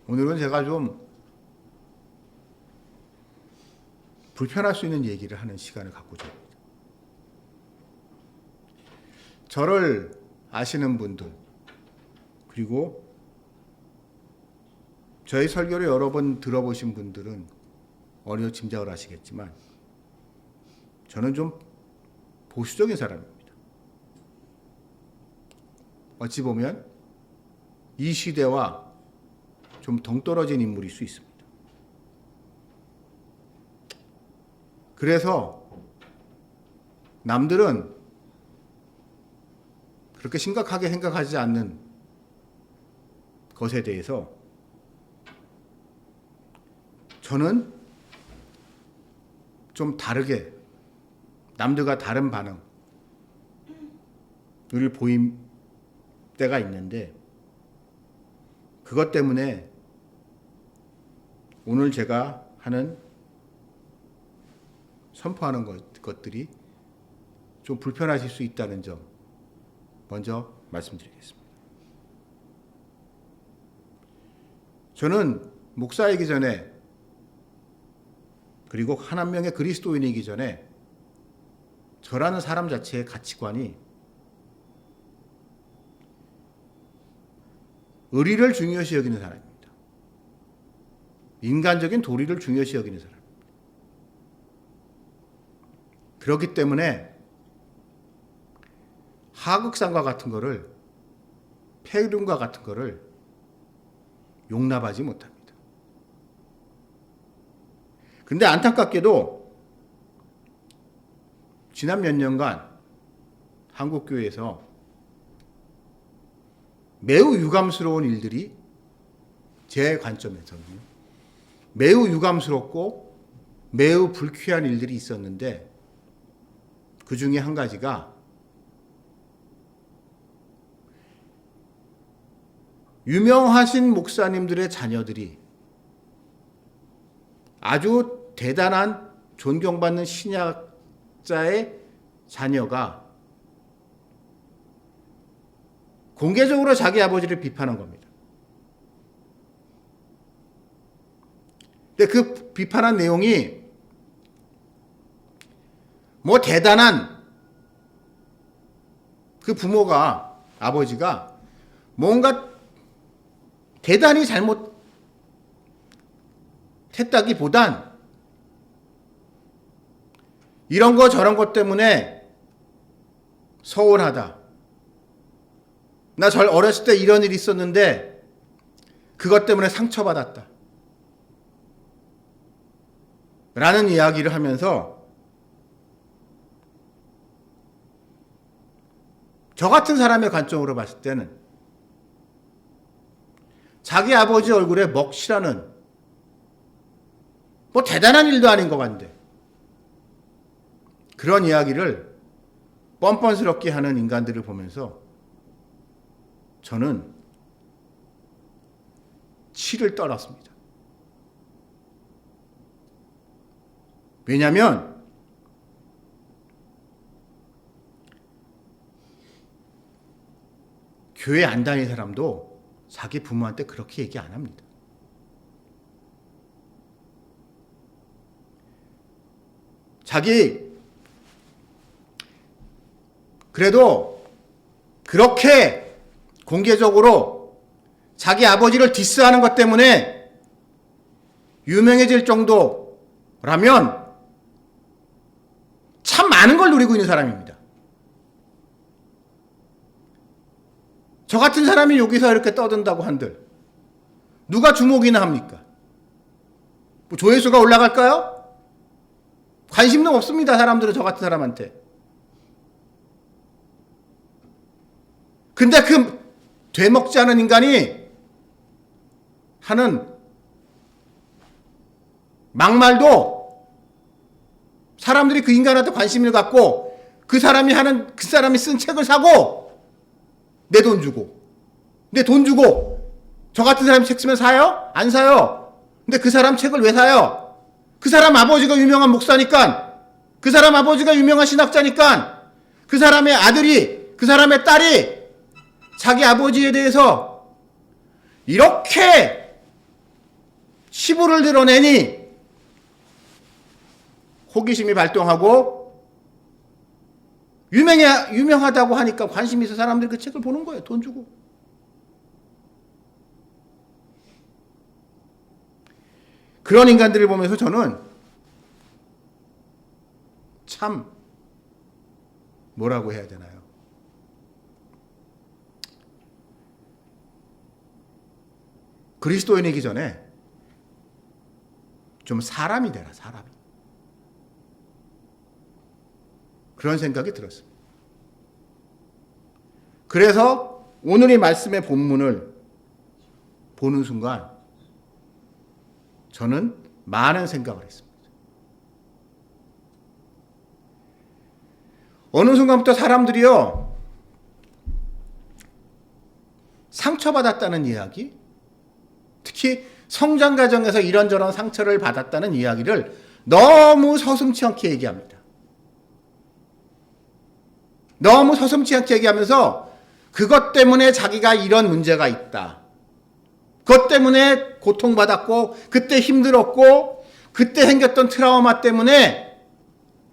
오늘은 제가 좀 불편할 수 있는 얘기를 하는 시간을 갖고자 합니다. 저를 아시는 분들, 그리고 저희 설교를 여러 번 들어보신 분들은 어느 정도 짐작을 하시겠지만 저는 좀 보수적인 사람입니다. 어찌 보면 이 시대와 좀 동떨어진 인물일 수 있습니다. 그래서 남들은 그렇게 심각하게 생각하지 않는 것에 대해서 저는 좀 다르게, 남들과 다른 반응을 보임 때가 있는데, 그것 때문에 오늘 제가 선포하는 것들이 좀 불편하실 수 있다는 점 먼저 말씀드리겠습니다. 저는 목사이기 전에, 그리고 한 명의 그리스도인이기 전에 저라는 사람 자체의 가치관이 의리를 중요시 여기는 사람입니다. 인간적인 도리를 중요시 여기는 사람. 그렇기 때문에 하극상과 같은 거를, 폐륜과 같은 거를 용납하지 못합니다. 근데 안타깝게도 지난 몇 년간 한국교회에서 매우 유감스러운 일들이, 제 관점에서는 매우 유감스럽고 매우 불쾌한 일들이 있었는데, 그 중에 한 가지가 유명하신 목사님들의 자녀들이, 아주 대단한 존경받는 신학자의 자녀가 공개적으로 자기 아버지를 비판한 겁니다. 근데 그 비판한 내용이 뭐 대단한, 그 부모가, 아버지가 뭔가 대단히 잘못했다기보단 이런 거 저런 것 때문에 서운하다. 나 어렸을 때 이런 일이 있었는데 그것 때문에 상처받았다. 라는 이야기를 하면서 저 같은 사람의 관점으로 봤을 때는 자기 아버지 얼굴에 먹칠하는, 뭐 대단한 일도 아닌 것 같은데 그런 이야기를 뻔뻔스럽게 하는 인간들을 보면서 저는 치를 떨었습니다. 왜냐하면 교회 안 다니는 사람도 자기 부모한테 그렇게 얘기 안 합니다. 그래도 그렇게 공개적으로 자기 아버지를 디스하는 것 때문에 유명해질 정도라면 참 많은 걸 누리고 있는 사람입니다. 저 같은 사람이 여기서 이렇게 떠든다고 한들 누가 주목이나 합니까? 뭐 조회수가 올라갈까요? 관심도 없습니다. 사람들은 저 같은 사람한테. 근데 그 되먹지 않은 인간이 하는 막말도 사람들이 그 인간한테 관심을 갖고 그 사람이 쓴 책을 사고 내 돈 주고 저 같은 사람이 책 쓰면 사요? 안 사요. 근데 그 사람 책을 왜 사요? 그 사람 아버지가 유명한 목사니까, 그 사람 아버지가 유명한 신학자니까, 그 사람의 아들이, 그 사람의 딸이 자기 아버지에 대해서 이렇게 치부를 드러내니 호기심이 발동하고 유명하다고 하니까 관심이 있어 사람들이 그 책을 보는 거예요. 돈 주고. 그런 인간들을 보면서 저는 참 뭐라고 해야 되나요? 그리스도인이기 전에 좀 사람이 되라, 사람이. 그런 생각이 들었습니다. 그래서 오늘 이 말씀의 본문을 보는 순간 저는 많은 생각을 했습니다. 어느 순간부터 사람들이요, 상처받았다는 이야기, 특히 성장 과정에서 이런저런 상처를 받았다는 이야기를 너무 서슴지 않게 얘기합니다. 너무 서슴지 않게 얘기하면서 그것 때문에 자기가 이런 문제가 있다. 그것 때문에 고통받았고, 그때 힘들었고, 그때 생겼던 트라우마 때문에,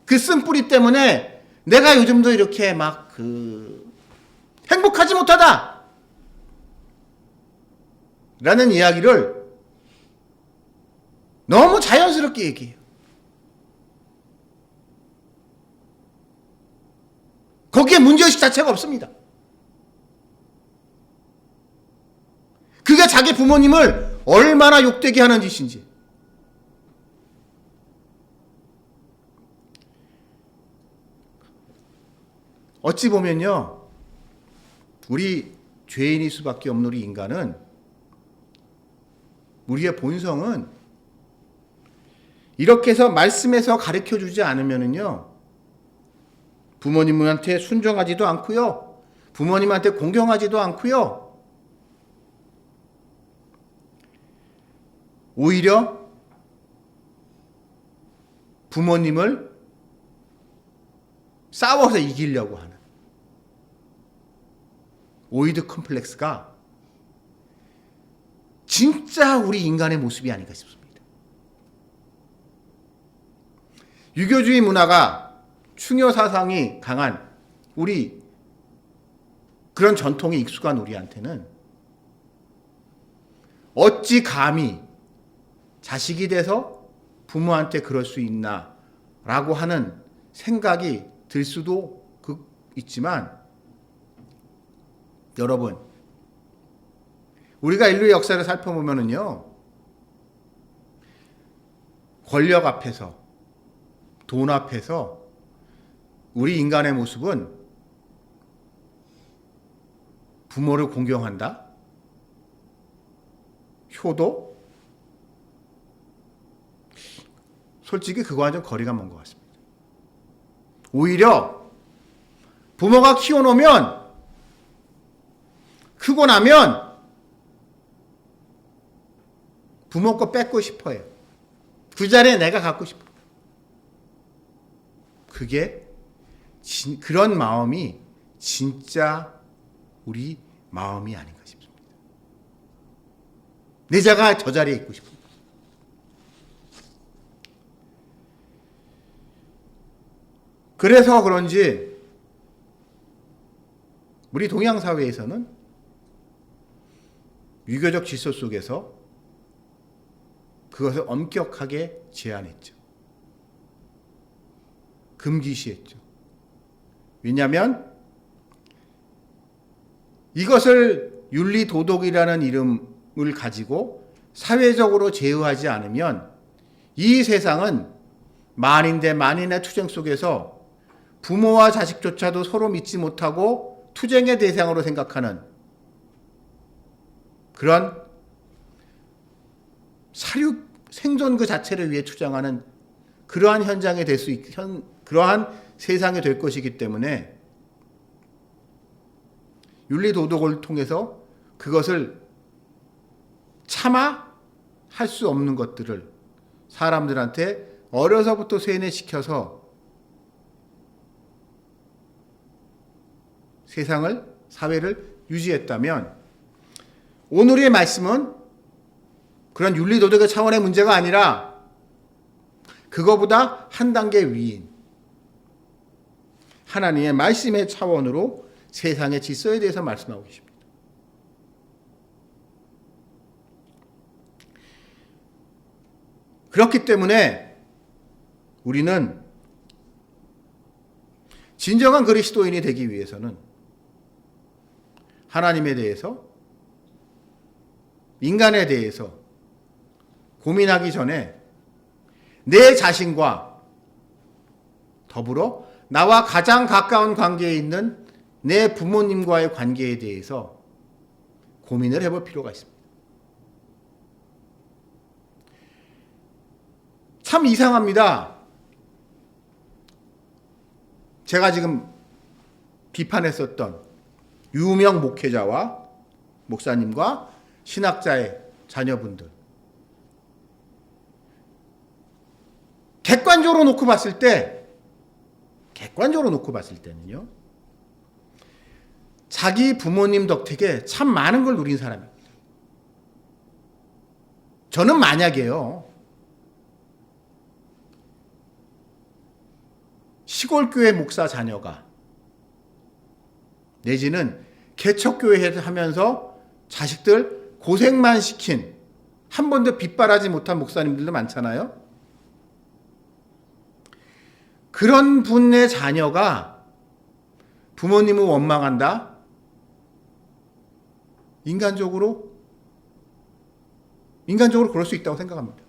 그 쓴뿌리 때문에 내가 요즘도 이렇게 막 행복하지 못하다! 라는 이야기를 너무 자연스럽게 얘기해요. 거기에 문제의식 자체가 없습니다. 그게 자기 부모님을 얼마나 욕되게 하는 짓인지. 어찌 보면요, 우리 죄인일 수밖에 없는 우리 인간은, 우리의 본성은 이렇게 해서 말씀에서 가르쳐 주지 않으면은요, 부모님한테 순종하지도 않고요, 부모님한테 공경하지도 않고요, 오히려 부모님을 싸워서 이기려고 하는 오이드 컴플렉스가 진짜 우리 인간의 모습이 아닌가 싶습니다. 유교주의 문화가 충효 사상이 강한 우리 그런 전통에 익숙한 우리한테는 어찌 감히 자식이 돼서 부모한테 그럴 수 있나 라고 하는 생각이 들 수도 있지만, 여러분, 우리가 인류의 역사를 살펴보면은요, 권력 앞에서, 돈 앞에서 우리 인간의 모습은 부모를 공경한다, 효도, 솔직히 그거와 좀 거리가 먼 것 같습니다. 오히려 부모가 키워놓으면, 크고 나면 부모 거 뺏고 싶어요. 그 자리에 내가 갖고 싶어. 그게 그런 마음이 진짜 우리 마음이 아닌가 싶습니다. 내 자가 저 자리에 있고 싶어. 그래서 그런지 우리 동양 사회에서는 유교적 질서 속에서 그것을 엄격하게 제한했죠. 금기시했죠. 왜냐하면 이것을 윤리 도덕이라는 이름을 가지고 사회적으로 제어하지 않으면 이 세상은 만인 대 만인의 투쟁 속에서 부모와 자식조차도 서로 믿지 못하고 투쟁의 대상으로 생각하는 그런 사육 생존 그 자체를 위해 투쟁하는 그러한 현장이 될 수 그러한 세상이 될 것이기 때문에 윤리 도덕을 통해서 그것을 차마 할 수 없는 것들을 사람들한테 어려서부터 세뇌시켜서 세상을, 사회를 유지했다면 오늘의 말씀은 그런 윤리도덕의 차원의 문제가 아니라 그거보다 한 단계 위인 하나님의 말씀의 차원으로 세상의 질서에 대해서 말씀하고 계십니다. 그렇기 때문에 우리는 진정한 그리스도인이 되기 위해서는 하나님에 대해서, 인간에 대해서 고민하기 전에 내 자신과 더불어 나와 가장 가까운 관계에 있는 내 부모님과의 관계에 대해서 고민을 해볼 필요가 있습니다. 참 이상합니다. 제가 지금 비판했었던 유명 목회자와 목사님과 신학자의 자녀분들, 객관적으로 놓고 봤을 때는요, 자기 부모님 덕택에 참 많은 걸 누린 사람입니다. 저는 만약에요, 시골교회 목사 자녀가 내지는 개척교회 하면서 자식들 고생만 시킨, 한 번도 빗발하지 못한 목사님들도 많잖아요. 그런 분의 자녀가 부모님을 원망한다? 인간적으로 그럴 수 있다고 생각합니다.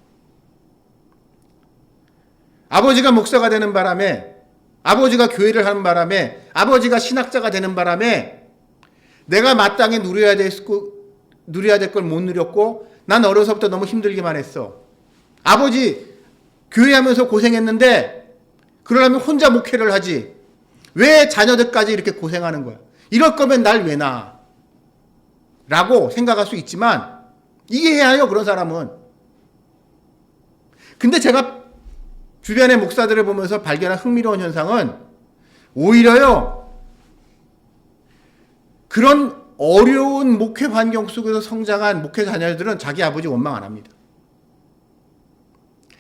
아버지가 목사가 되는 바람에, 아버지가 교회를 하는 바람에, 아버지가 신학자가 되는 바람에 내가 마땅히 누려야 될 걸 못 누렸고 난 어려서부터 너무 힘들기만 했어. 아버지 교회하면서 고생했는데 그러려면 혼자 목회를 하지. 왜 자녀들까지 이렇게 고생하는 거야? 이럴 거면 날 왜 낳아? 라고 생각할 수 있지만 이해해야 해요, 그런 사람은. 근데 제가 주변의 목사들을 보면서 발견한 흥미로운 현상은 오히려요, 그런 어려운 목회 환경 속에서 성장한 목회 자녀들은 자기 아버지 원망 안 합니다.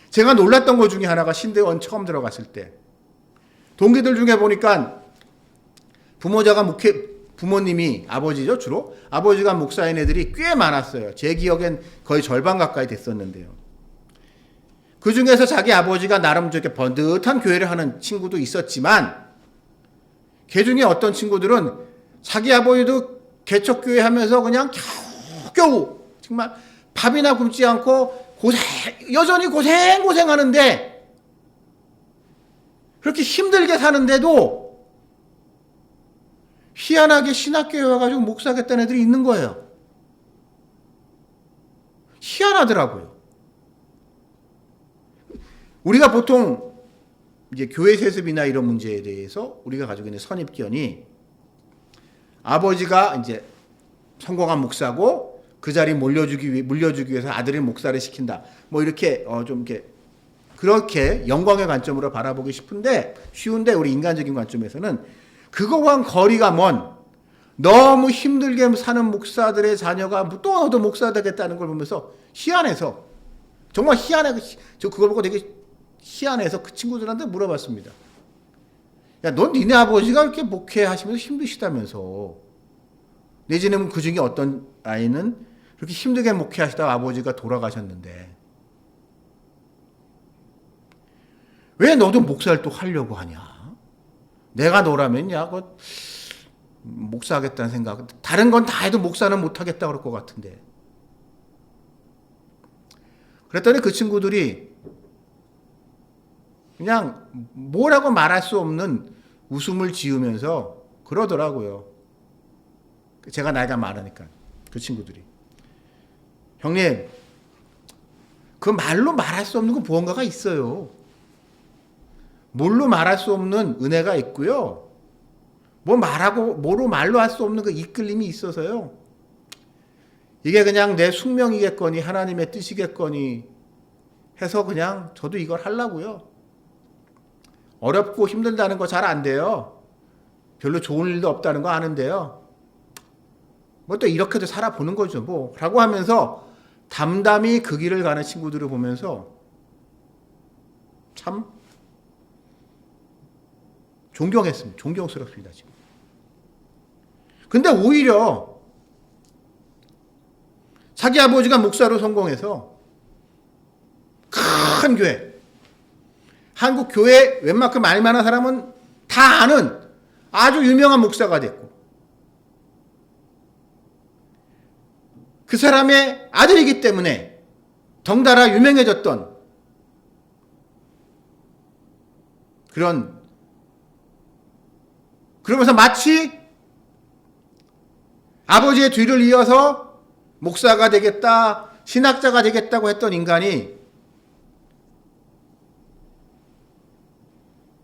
제가 놀랐던 것 중에 하나가 신대원 처음 들어갔을 때 동기들 중에 보니까 부모님이 아버지죠, 주로 아버지가 목사인 애들이 꽤 많았어요. 제 기억엔 거의 절반 가까이 됐었는데요. 그 중에서 자기 아버지가 나름 저렇게 번듯한 교회를 하는 친구도 있었지만, 그 중에 어떤 친구들은 자기 아버지도 개척교회 하면서 그냥 겨우 정말 밥이나 굶지 않고 여전히 고생하는데, 그렇게 힘들게 사는데도 희한하게 신학교에 와가지고 목사겠다는 애들이 있는 거예요. 희한하더라고요. 우리가 보통 이제 교회 세습이나 이런 문제에 대해서 우리가 가지고 있는 선입견이, 아버지가 이제 성공한 목사고 그 자리 물려주기 위해서 아들이 목사를 시킨다. 뭐 이렇게 좀 이렇게 그렇게 영광의 관점으로 바라보기 쉬운데 우리 인간적인 관점에서는 그거와는 거리가 먼, 너무 힘들게 사는 목사들의 자녀가 또 너도 목사 되겠다는 걸 보면서 희한해서, 정말 저 그걸 보고 되게 희한해서 그 친구들한테 물어봤습니다. 야, 넌 니네 아버지가 이렇게 목회하시면서 힘드시다면서, 내지는 그 중에 어떤 아이는 그렇게 힘들게 목회하시다가 아버지가 돌아가셨는데 왜 너도 목사를 또 하려고 하냐? 내가 너라면 목사하겠다는 생각, 다른 건 다 해도 목사는 못하겠다 그럴 것 같은데. 그랬더니 그 친구들이 그냥 뭐라고 말할 수 없는 웃음을 지으면서 그러더라고요. 제가 나이가 많으니까. 그 친구들이, 형님, 그 말로 말할 수 없는 그 무언가가 있어요. 뭘로 말할 수 없는 은혜가 있고요. 뭐로 말로 할 수 없는 그 이끌림이 있어서요. 이게 그냥 내 숙명이겠거니 하나님의 뜻이겠거니 해서 그냥 저도 이걸 하려고요. 어렵고 힘들다는 거 잘 안 돼요. 별로 좋은 일도 없다는 거 아는데요. 뭐 또 이렇게도 살아보는 거죠, 뭐. 라고 하면서 담담히 그 길을 가는 친구들을 보면서 참 존경했습니다. 존경스럽습니다, 지금. 근데 오히려 자기 아버지가 목사로 성공해서 큰 교회, 한국 교회 웬만큼 알만한 사람은 다 아는 아주 유명한 목사가 됐고, 그 사람의 아들이기 때문에 덩달아 유명해졌던 그러면서 마치 아버지의 뒤를 이어서 목사가 되겠다, 신학자가 되겠다고 했던 인간이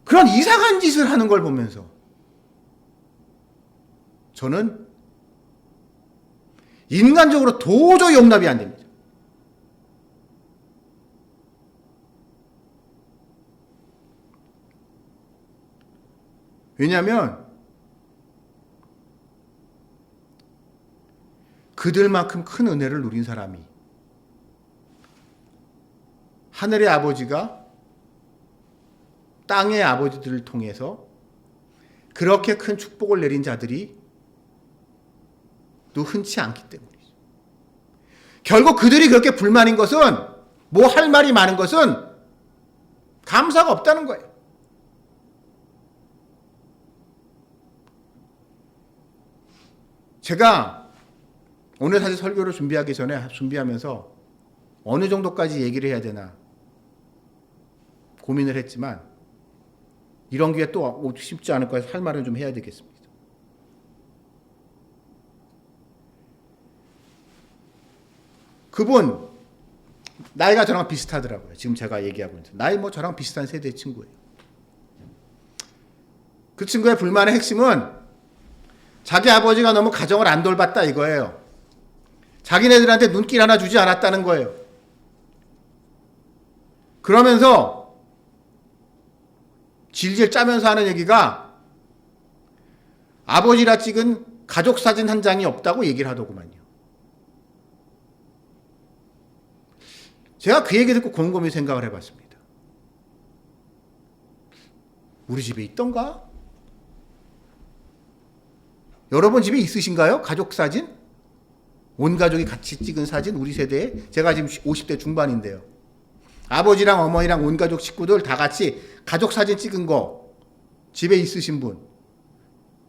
그런 이상한 짓을 하는 걸 보면서 저는 인간적으로 도저히 용납이 안 됩니다. 왜냐하면 그들만큼 큰 은혜를 누린 사람이, 하늘의 아버지가 땅의 아버지들을 통해서 그렇게 큰 축복을 내린 자들이 또 흔치 않기 때문이죠. 결국 그들이 그렇게 불만인 것은, 뭐 할 말이 많은 것은 감사가 없다는 거예요. 제가 오늘 사실 설교를 준비하면서 어느 정도까지 얘기를 해야 되나 고민을 했지만, 이런 기회 또 쉽지 않을 거라서 할 말은 좀 해야 되겠습니다. 그분 나이가 저랑 비슷하더라고요. 지금 제가 얘기하고 있는 나이 뭐 저랑 비슷한 세대의 친구예요. 그 친구의 불만의 핵심은 자기 아버지가 너무 가정을 안 돌봤다 이거예요. 자기네들한테 눈길 하나 주지 않았다는 거예요. 그러면서 질질 짜면서 하는 얘기가 아버지라 찍은 가족 사진 한 장이 없다고 얘기를 하더구만요. 제가 그 얘기 듣고 곰곰이 생각을 해봤습니다. 우리 집에 있던가? 여러분 집에 있으신가요? 가족 사진? 온 가족이 같이 찍은 사진? 우리 세대에? 제가 지금 50대 중반인데요. 아버지랑 어머니랑 온 가족 식구들 다 같이 가족 사진 찍은 거 집에 있으신 분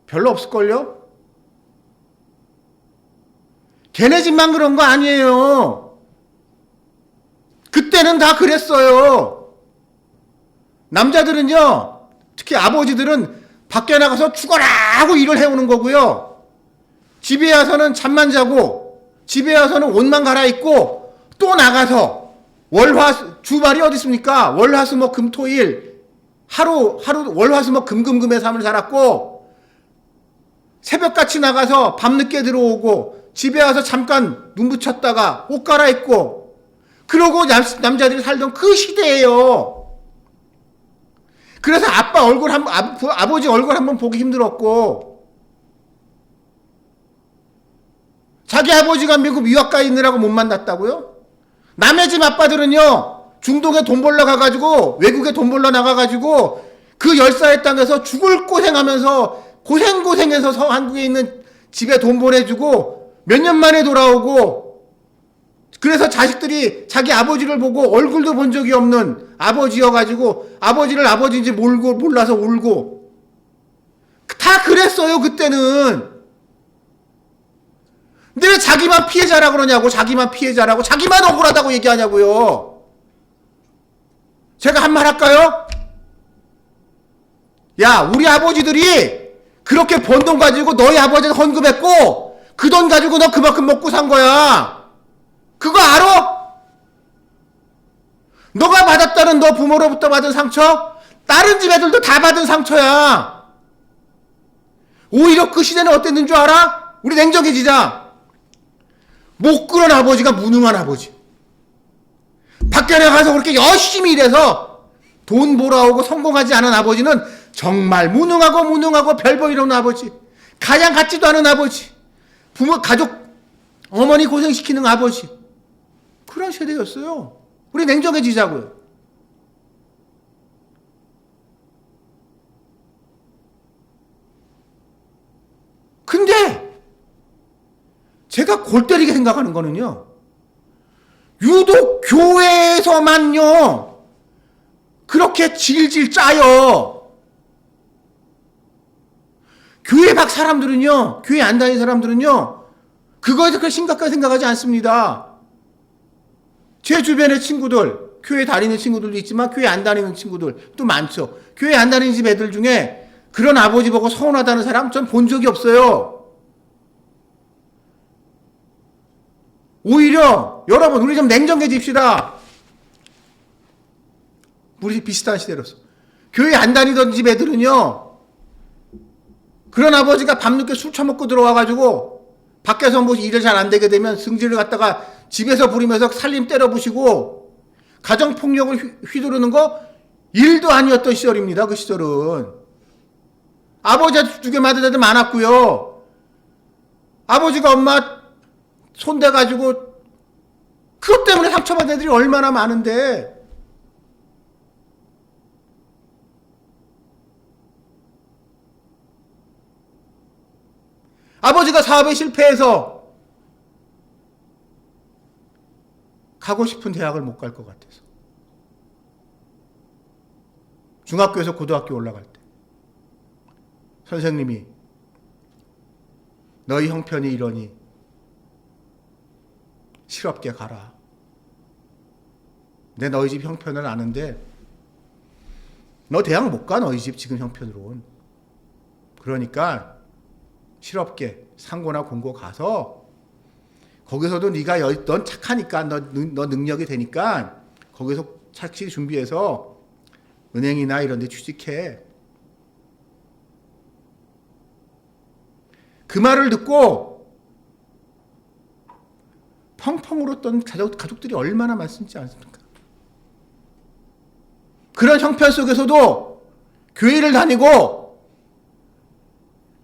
별로 없을걸요? 걔네 집만 그런 거 아니에요. 그때는 다 그랬어요. 남자들은요, 특히 아버지들은 밖에 나가서 죽어라 하고 일을 해오는 거고요. 집에 와서는 잠만 자고, 집에 와서는 옷만 갈아입고, 또 나가서, 주말이 어디 있습니까? 월화수목 금토일, 하루, 월화수목 금금금의 삶을 살았고, 새벽같이 나가서 밤늦게 들어오고, 집에 와서 잠깐 눈 붙였다가 옷 갈아입고, 그러고 남자들이 살던 그 시대예요. 그래서 아버지 얼굴 한번 보기 힘들었고, 자기 아버지가 미국 유학 가 있느라고 못 만났다고요? 남의 집 아빠들은요, 중동에 돈 벌러 가가지고, 외국에 돈 벌러 나가가지고, 그 열사의 땅에서 죽을 고생하면서, 고생해서 한국에 있는 집에 돈 보내주고, 몇 년 만에 돌아오고, 그래서 자식들이 자기 아버지를 보고 얼굴도 본 적이 없는 아버지여가지고 아버지를 아버지인지 몰라서 울고 다 그랬어요 그때는. 근데 왜 자기만 피해자라고 그러냐고. 자기만 피해자라고, 자기만 억울하다고 얘기하냐고요. 제가 한 말 할까요? 야, 우리 아버지들이 그렇게 번 돈 가지고 너희 아버지한테 헌금했고 그 돈 가지고 너 그만큼 먹고 산 거야. 그거 알아? 너가 받았다는 너 부모로부터 받은 상처, 다른 집 애들도 다 받은 상처야. 오히려 그 시대는 어땠는 줄 알아? 우리 냉정해지자. 못 그런 아버지가 무능한 아버지. 밖에 나가서 그렇게 열심히 일해서 돈 벌어오고 성공하지 않은 아버지는 정말 무능하고 별 볼 일 없는 아버지. 가장 같지도 않은 아버지. 가족, 어머니 고생시키는 아버지. 그런 세대였어요. 우리 냉정해지자고요. 근데 제가 골 때리게 생각하는 거는요, 유독 교회에서만요 그렇게 질질 짜요. 교회 밖 사람들은요, 교회 안 다니는 사람들은요 그거에 그렇게 심각하게 생각하지 않습니다. 제 주변의 친구들, 교회 다니는 친구들도 있지만 교회 안 다니는 친구들도 많죠. 교회 안 다니는 집 애들 중에 그런 아버지 보고 서운하다는 사람 전 본 적이 없어요. 오히려 여러분, 우리 좀 냉정해집시다. 우리 비슷한 시대로서 교회 안 다니던 집 애들은요, 그런 아버지가 밤늦게 술 처먹고 들어와가지고 밖에서 뭐 일을 잘 안 되게 되면 승질을 갖다가 집에서 부리면서 살림 때려 부시고 가정폭력을 휘두르는 거 일도 아니었던 시절입니다. 그 시절은 아버지한테 두개 맞은 애들 많았고요. 아버지가 엄마 손대가지고 그것 때문에 상처받은 애들이 얼마나 많은데, 아버지가 사업에 실패해서 가고 싶은 대학을 못 갈 것 같아서 중학교에서 고등학교 올라갈 때 선생님이 너희 형편이 이러니 실업계 가라. 내 너희 집 형편을 아는데 너 대학 못 가, 너희 집 지금 형편으로는. 그러니까 실업계 상고나 공고 가서 거기서도 네가 넌 착하니까 너 능력이 되니까 거기서 착실히 준비해서 은행이나 이런 데 취직해. 그 말을 듣고 펑펑 울었던 가족들이 얼마나 많지 않습니까? 그런 형편 속에서도 교회를 다니고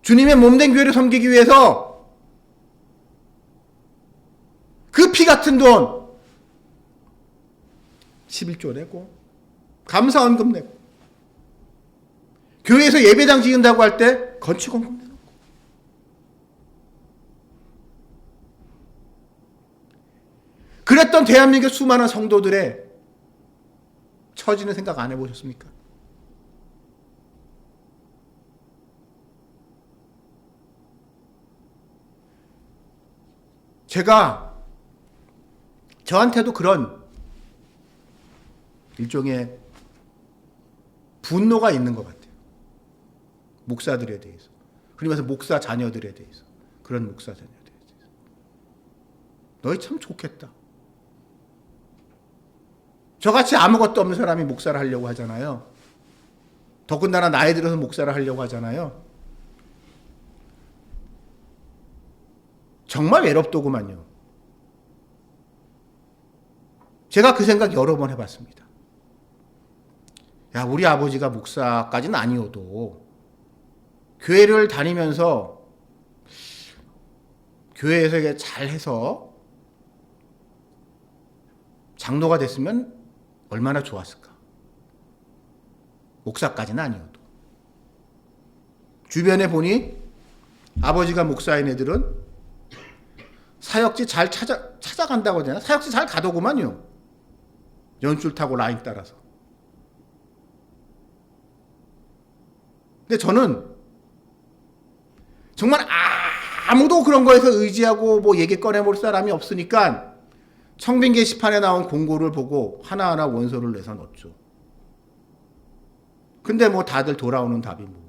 주님의 몸된 교회를 섬기기 위해서 그 피 같은 돈 11조 내고 감사원금 내고 교회에서 예배당 지은다고 할 때 건축원금 내고 그랬던 대한민국 수많은 성도들의 처지는 생각 안 해보셨습니까? 제가 저한테도 그런 일종의 분노가 있는 것 같아요. 목사들에 대해서. 그러면서 목사 자녀들에 대해서. 그런 목사 자녀들에 대해서. 너희 참 좋겠다. 저같이 아무것도 없는 사람이 목사를 하려고 하잖아요. 더군다나 나이 들어서 목사를 하려고 하잖아요. 정말 외롭더구만요. 제가 그 생각 여러 번 해봤습니다. 야, 우리 아버지가 목사까지는 아니어도 교회를 다니면서 교회에서 잘해서 장로가 됐으면 얼마나 좋았을까. 목사까지는 아니어도. 주변에 보니 아버지가 목사인 애들은 사역지 잘 찾아간다고 해야 되나? 사역지 잘 가더구만요. 연줄 타고 라인 따라서. 근데 저는 정말 아무도 그런 거에서 의지하고 뭐 얘기 꺼내볼 사람이 없으니까 청빈 게시판에 나온 공고를 보고 하나하나 원서를 내서 넣었죠. 근데 뭐 다들 돌아오는 답이 뭐.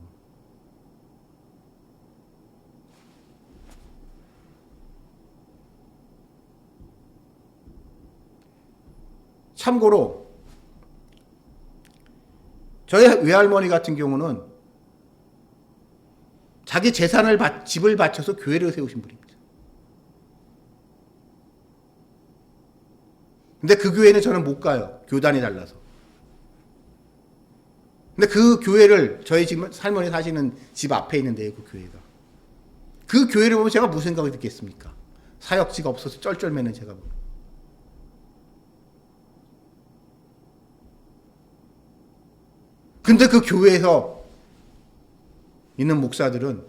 참고로 저희 외할머니 같은 경우는 자기 재산을 집을 바쳐서 교회를 세우신 분입니다. 근데 그 교회는 저는 못 가요. 교단이 달라서. 근데 그 교회를 저희 지금 할머니 사시는 집 앞에 있는데요. 그 교회가. 그 교회를 보면 제가 무슨 생각이 듣겠습니까? 사역지가 없어서 쩔쩔매는 제가 보면. 근데 그 교회에서 있는 목사들은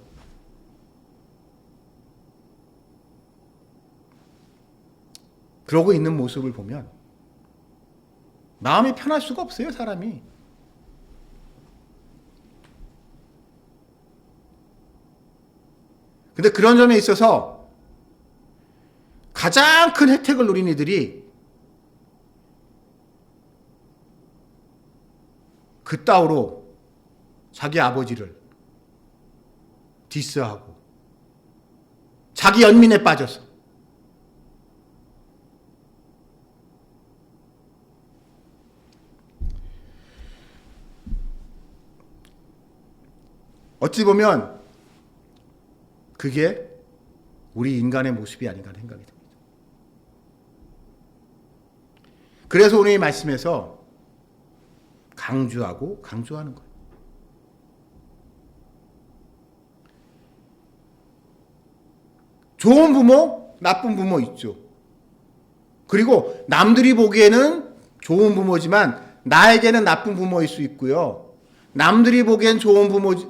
그러고 있는 모습을 보면 마음이 편할 수가 없어요, 사람이. 근데 그런 점에 있어서 가장 큰 혜택을 누린 이들이 그따위로 자기 아버지를 디스하고 자기 연민에 빠져서 어찌 보면 그게 우리 인간의 모습이 아닌가 하는 생각이 듭니다. 그래서 오늘 이 말씀에서 강조하는 거예요. 좋은 부모, 나쁜 부모 있죠. 그리고 남들이 보기에는 좋은 부모지만 나에게는 나쁜 부모일 수 있고요. 남들이 보기엔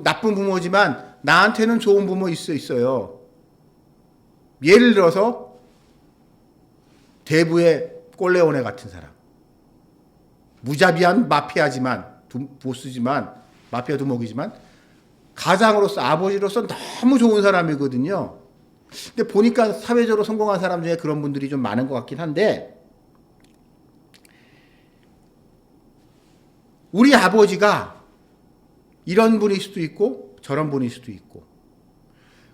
나쁜 부모지만 나한테는 좋은 부모 있어요. 예를 들어서 대부의 꼴레오네 같은 사람. 무자비한 마피아지만, 보스지만, 마피아 두목이지만 가장으로서, 아버지로서 너무 좋은 사람이거든요. 근데 보니까 사회적으로 성공한 사람 중에 그런 분들이 좀 많은 것 같긴 한데, 우리 아버지가 이런 분일 수도 있고 저런 분일 수도 있고,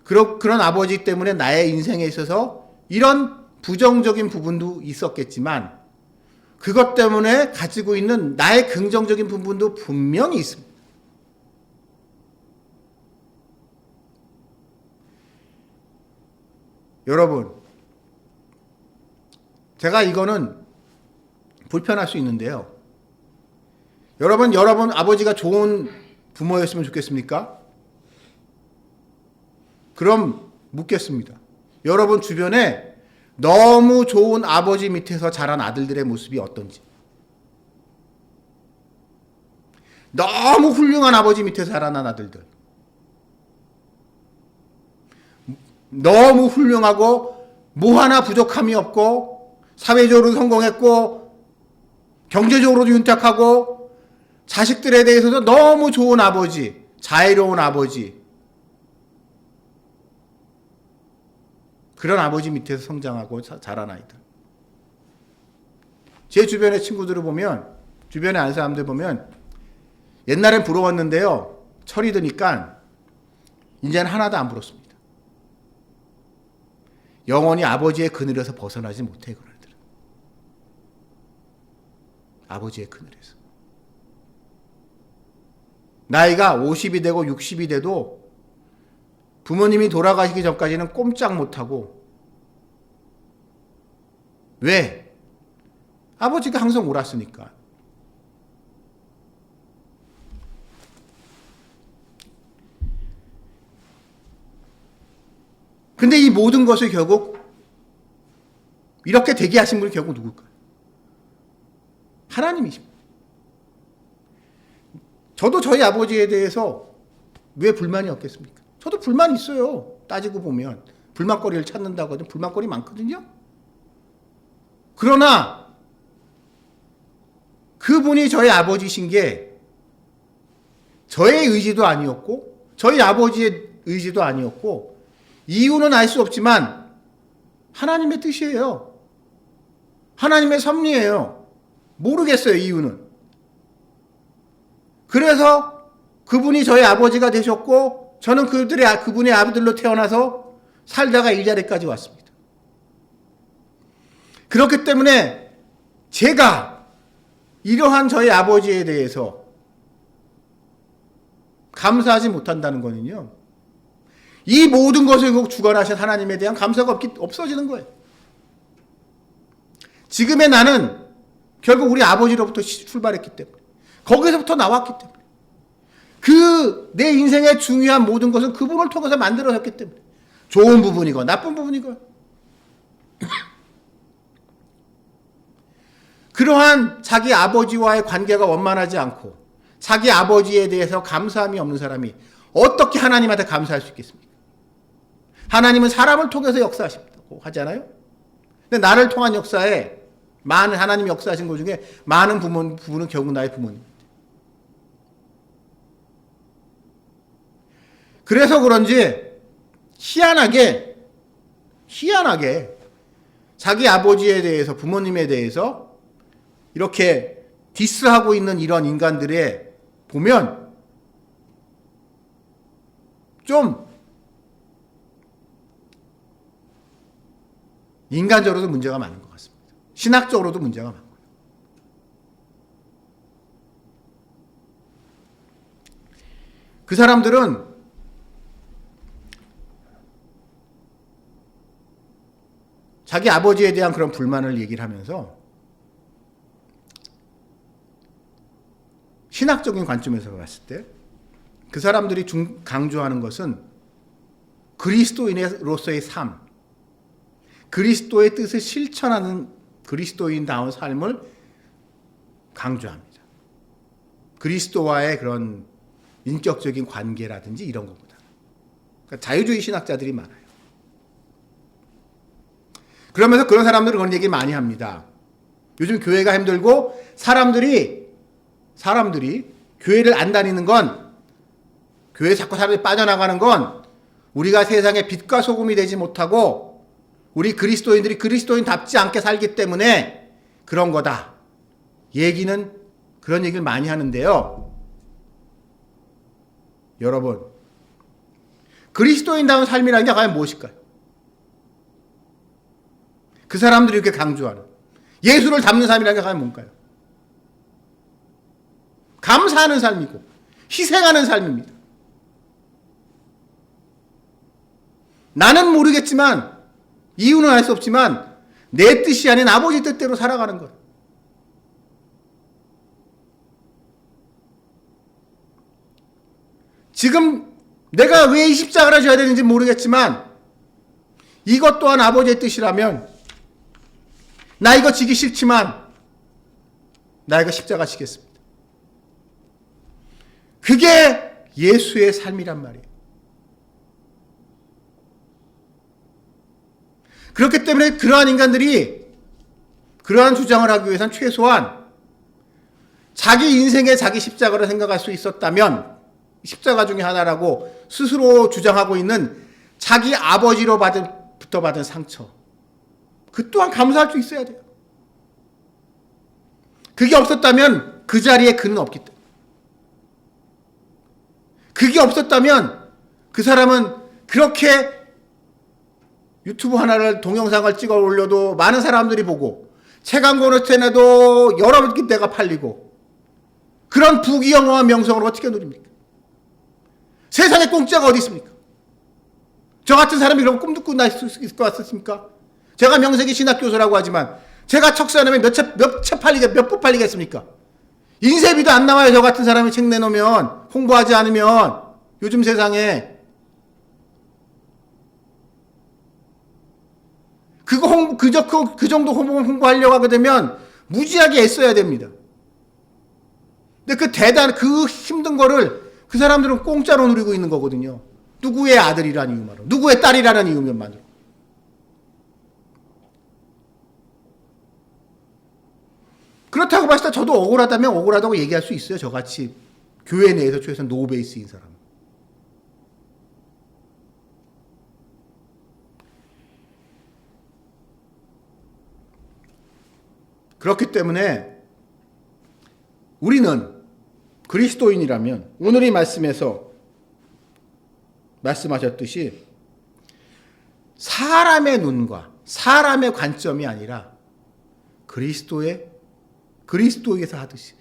그런 아버지 때문에 나의 인생에 있어서 이런 부정적인 부분도 있었겠지만 그것 때문에 가지고 있는 나의 긍정적인 부분도 분명히 있습니다. 여러분, 제가 이거는 불편할 수 있는데요. 여러분 아버지가 좋은 부모였으면 좋겠습니까? 그럼 묻겠습니다. 여러분 주변에 너무 좋은 아버지 밑에서 자란 아들들의 모습이 어떤지. 너무 훌륭한 아버지 밑에서 자라난 아들들. 너무 훌륭하고 뭐 하나 부족함이 없고 사회적으로 성공했고 경제적으로도 윤택하고 자식들에 대해서도 너무 좋은 아버지, 자애로운 아버지. 그런 아버지 밑에서 성장하고 자란 아이들. 제 주변의 친구들을 보면, 주변에 아는 사람들 보면 옛날엔 부러웠는데요. 철이 드니까 이제는 하나도 안 부럽습니다. 영원히 아버지의 그늘에서 벗어나지 못해, 그런 애들은. 아버지의 그늘에서. 나이가 50이 되고 60이 돼도 부모님이 돌아가시기 전까지는 꼼짝 못하고. 왜? 아버지가 항상 옳았으니까. 근데 이 모든 것을 결국 이렇게 되게 하신 분이 결국 누굴까요? 하나님이십니다. 저도 저희 아버지에 대해서 왜 불만이 없겠습니까? 저도 불만이 있어요. 따지고 보면. 불만거리를 찾는다고 하면 불만거리 많거든요. 그러나 그분이 저희 아버지신 게 저의 의지도 아니었고 저희 아버지의 의지도 아니었고 이유는 알 수 없지만 하나님의 뜻이에요. 하나님의 섭리예요. 모르겠어요, 이유는. 그래서 그분이 저희 아버지가 되셨고 저는 그분의 아들로 태어나서 살다가 이 자리까지 왔습니다. 그렇기 때문에 제가 이러한 저희 아버지에 대해서 감사하지 못한다는 거는요, 이 모든 것을 주관하신 하나님에 대한 감사가 없어지는 거예요. 지금의 나는 결국 우리 아버지로부터 출발했기 때문에, 거기서부터 나왔기 때문에, 내 인생의 중요한 모든 것은 그분을 통해서 만들어졌기 때문에, 좋은 부분이건 나쁜 부분이건 그러한 자기 아버지와의 관계가 원만하지 않고 자기 아버지에 대해서 감사함이 없는 사람이 어떻게 하나님한테 감사할 수 있겠습니까? 하나님은 사람을 통해서 역사하신다고 하잖아요. 근데 나를 통한 역사에 많은 하나님이 역사하신 것 중에 많은 부분은 결국 나의 부모님. 그래서 그런지 희한하게 자기 아버지에 대해서 부모님에 대해서 이렇게 디스하고 있는 이런 인간들에 보면 좀 인간적으로도 문제가 많은 것 같습니다. 신학적으로도 문제가 많고요. 그 사람들은 자기 아버지에 대한 그런 불만을 얘기를 하면서 신학적인 관점에서 봤을 때 그 사람들이 강조하는 것은 그리스도인으로서의 삶, 그리스도의 뜻을 실천하는 그리스도인다운 삶을 강조합니다. 그리스도와의 그런 인격적인 관계라든지 이런 것보다. 그러니까 자유주의 신학자들이 많아요. 그러면서 그런 사람들은 그런 얘기 많이 합니다. 요즘 교회가 힘들고 사람들이 교회를 안 다니는 건, 교회에 자꾸 사람들이 빠져나가는 건 우리가 세상에 빛과 소금이 되지 못하고 우리 그리스도인들이 그리스도인답지 않게 살기 때문에 그런 거다. 그런 얘기를 많이 하는데요. 여러분, 그리스도인다운 삶이라는 게 과연 무엇일까요? 그 사람들이 이렇게 강조하는 예수를 닮는 삶이라는 게 과연 뭔가요? 감사하는 삶이고 희생하는 삶입니다. 나는 모르겠지만, 이유는 알 수 없지만 내 뜻이 아닌 아버지 뜻대로 살아가는 것. 지금 내가 왜 이 십자가를 져야 되는지 모르겠지만 이것 또한 아버지의 뜻이라면 나 이거 지기 싫지만 나 이거 십자가 지겠습니다. 그게 예수의 삶이란 말이에요. 그렇기 때문에 그러한 인간들이 그러한 주장을 하기 위해서는 최소한 자기 인생에 자기 십자가를 생각할 수 있었다면, 십자가 중에 하나라고 스스로 주장하고 있는 자기 아버지로부터 받은 상처, 그 또한 감사할 수 있어야 돼요. 그게 없었다면 그 자리에 그는 없기 때문에. 그게 없었다면 그 사람은 그렇게 유튜브 하나를 동영상을 찍어 올려도 많은 사람들이 보고 책 한 권을 내도 여러 개가 팔리고 그런 부귀영화와 명성을 어떻게 누립니까? 세상에 공짜가 어디 있습니까? 저 같은 사람이 그럼 꿈도 꾸고 날 수 있을 것 같습니까? 제가 명색이 신학교수라고 하지만 제가 책 써내면 몇 부 팔리겠습니까? 인쇄비도 안 나와요. 저 같은 사람이 책 내놓으면, 홍보하지 않으면. 요즘 세상에 그 정도 홍보하려고 하게 되면 무지하게 애써야 됩니다. 근데 그 힘든 거를 그 사람들은 공짜로 누리고 있는 거거든요. 누구의 아들이라는 이유만으로, 누구의 딸이라는 이유만으로. 그렇다고 봤을 때 저도 억울하다면 억울하다고 얘기할 수 있어요. 저같이 교회 내에서 최소한 노베이스인 사람. 그렇기 때문에 우리는 그리스도인이라면 오늘의 말씀에서 말씀하셨듯이 사람의 눈과 사람의 관점이 아니라 그리스도에게서 하듯이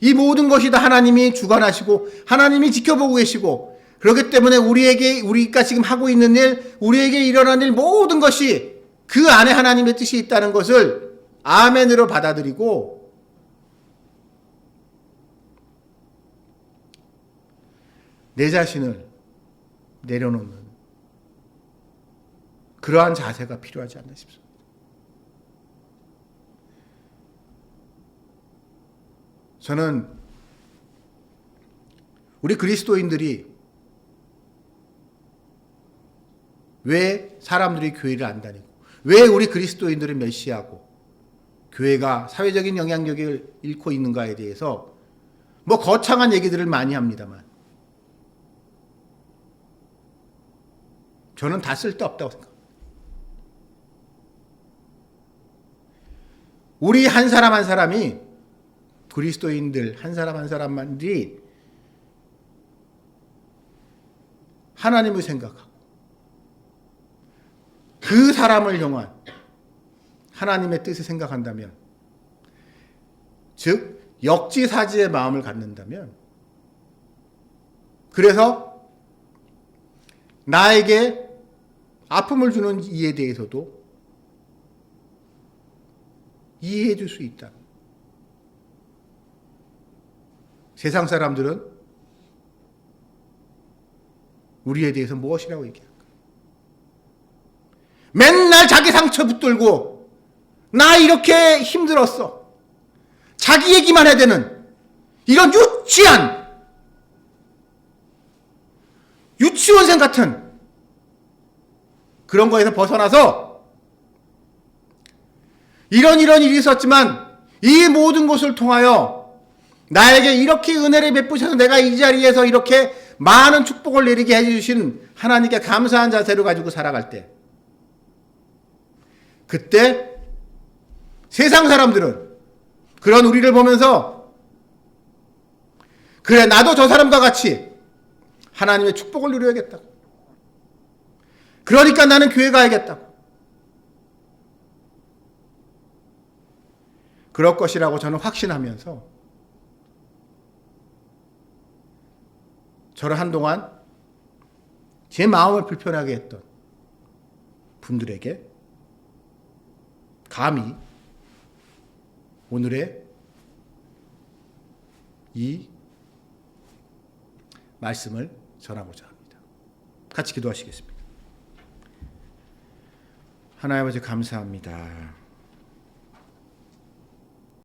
이 모든 것이 다 하나님이 주관하시고 하나님이 지켜보고 계시고, 그렇기 때문에 우리가 지금 하고 있는 일, 우리에게 일어난 일 모든 것이 그 안에 하나님의 뜻이 있다는 것을 아멘으로 받아들이고 내 자신을 내려놓는 그러한 자세가 필요하지 않나 싶습니다. 저는 우리 그리스도인들이 왜 사람들이 교회를 안 다니고, 왜 우리 그리스도인들은 멸시하고 교회가 사회적인 영향력을 잃고 있는가에 대해서 뭐 거창한 얘기들을 많이 합니다만 저는 다 쓸데없다고 생각합니다. 우리 한 사람 한 사람이, 그리스도인들 한 사람 한 사람만들이 하나님을 생각하고 그 사람을 향한 하나님의 뜻을 생각한다면, 즉 역지사지의 마음을 갖는다면, 그래서 나에게 아픔을 주는 이에 대해서도 이해해 줄 수 있다. 세상 사람들은 우리에 대해서 무엇이라고 얘기할까? 맨날 자기 상처 붙들고 나 이렇게 힘들었어, 자기 얘기만 해야 되는 이런 유치한 유치원생 같은 그런 거에서 벗어나서 이런 일이 있었지만 이 모든 것을 통하여 나에게 이렇게 은혜를 베푸셔서 내가 이 자리에서 이렇게 많은 축복을 내리게 해주신 하나님께 감사한 자세를 가지고 살아갈 때, 그때 세상 사람들은 그런 우리를 보면서 그래, 나도 저 사람과 같이 하나님의 축복을 누려야겠다고, 그러니까 나는 교회 가야겠다고, 그럴 것이라고 저는 확신하면서 저를 한동안 제 마음을 불편하게 했던 분들에게 감히 오늘의 이 말씀을 전하고자 합니다. 같이 기도하시겠습니다. 하나님 아버지 감사합니다.